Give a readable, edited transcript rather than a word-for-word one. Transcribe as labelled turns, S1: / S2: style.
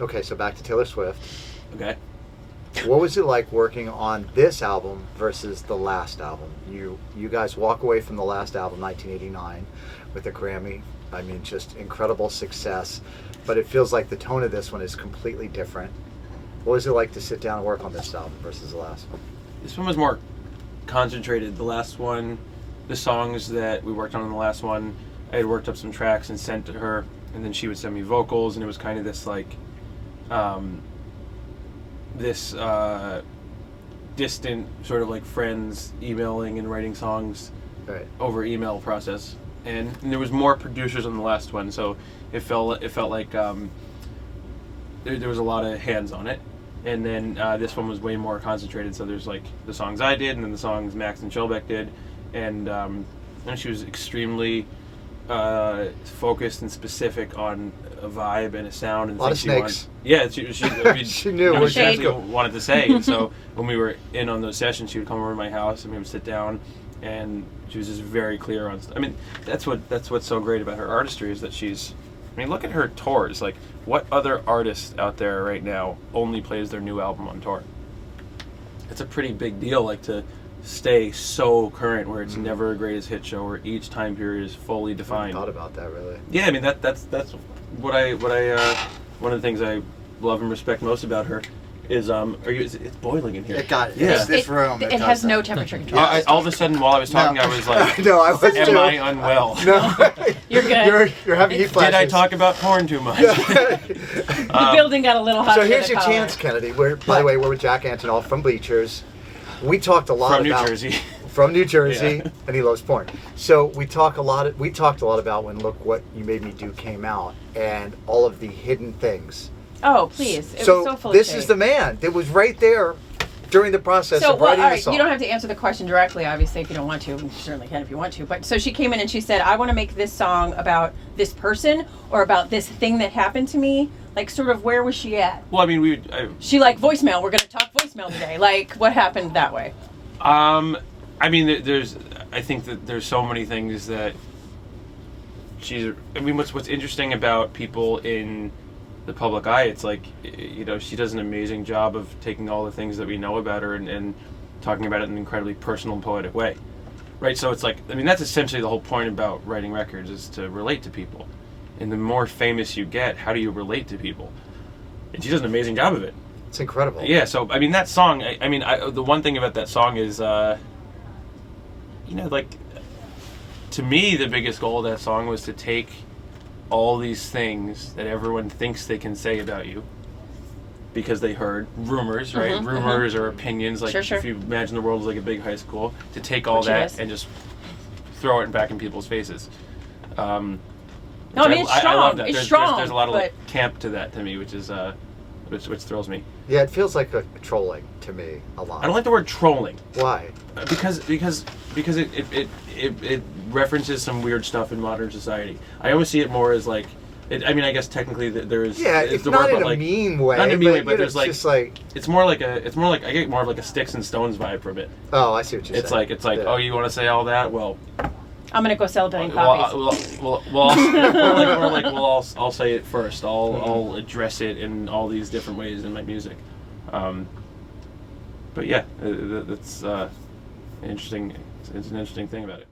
S1: Okay, so back to Taylor Swift.
S2: Okay.
S1: What was it like working on this album versus the last album? You guys walk away from the last album, 1989, with a Grammy. I mean, just incredible success. But it feels like the tone of this one is completely different. What was it like to sit down and work on this album versus the last one?
S2: This one was more concentrated. The last one, the songs that we worked on in the last one, I had worked up some tracks and sent to her, and then she would send me vocals, and it was kind of this like this distant sort of like friends emailing and writing songs over email process, and there was more producers on the last one, so it felt like there was a lot of hands on it, and then this one was way more concentrated. So there's like the songs I did, and then the songs Max and Shellbeck did, and she was extremely focused and specific on a vibe and a sound and
S1: a lot of snakes. I mean,
S2: she
S1: knew
S2: what she wanted to say. And so when we were in on those sessions, she would come over to my house and we would sit down, and she was just very clear on stuff. I mean, that's what's so great about her artistry, is that she's, I mean, look at her tours. Like, what other artist out there right now only plays their new album on tour? It's a pretty big deal, like, to stay so current, where it's never a greatest hit show, where each time period is fully defined.
S1: I thought about that, really.
S2: Yeah, I mean, that's what I one of the things I love and respect most about her is it's boiling in here.
S1: This room.
S3: It has no temperature control.
S2: All of a sudden, while I was talking, I was like,
S1: no, I was
S2: am I unwell?
S1: No,
S3: you're good.
S1: You're having heat flashes.
S2: Did I talk about porn too much?
S3: The building got a little hot.
S1: So here's your chance, Kennedy. By the way, we're with Jack Antonoff from Bleachers. We talked a lot about from New Jersey,
S2: yeah.
S1: And he loves porn. So we talked a lot about when Look What You Made Me Do came out, and all of the hidden things.
S3: Oh, please! It was so full of
S1: this
S3: shade.
S1: is the man that was right there during the process of writing the song.
S3: You don't have to answer the question directly, obviously, if you don't want to. You certainly can if you want to. But so she came in and she said, "I want to make this song about this person or about this thing that happened to me." Like, sort of, where was she at?
S2: Well, I mean,
S3: she like voicemail. We're going to talk voicemail today. Like, what happened that way?
S2: I mean, I think that there's so many things that she's. I mean, what's interesting about people in the public eye? It's like, you know, she does an amazing job of taking all the things that we know about her and talking about it in an incredibly personal and poetic way, right? So it's like, I mean, that's essentially the whole point about writing records, is to relate to people. And the more famous you get, how do you relate to people? And she does an amazing job of it.
S1: It's incredible.
S2: Yeah, so, I mean, that song, the one thing about that song is, you know, like, to me, the biggest goal of that song was to take all these things that everyone thinks they can say about you because they heard rumors, right?
S3: Mm-hmm,
S2: rumors or opinions, like,
S3: sure.
S2: if you imagine the world as like a big high school, to take all that and just throw it back in people's faces.
S3: No, I mean, it's strong.
S2: I love that.
S3: It's
S2: there's,
S3: strong.
S2: There's a lot of like, camp to that to me, which is which thrills me.
S1: Yeah, it feels like a trolling to me a lot.
S2: I don't like the word trolling.
S1: Why?
S2: Because it references some weird stuff in modern society. I always see it more as like, I mean, I guess technically there is.
S1: Yeah, it's not in a mean way.
S2: Not in a mean way, but there's like,
S1: just like,
S2: it's more like I get more of like a Sticks and Stones vibe from it.
S1: Oh, I see what you're saying.
S2: It's like, oh, you want to say all that? Well,
S3: I'm gonna go sell a billion copies.
S2: I'll say it first. I'll address it in all these different ways in my music. But yeah, that's interesting. It's an interesting thing about it.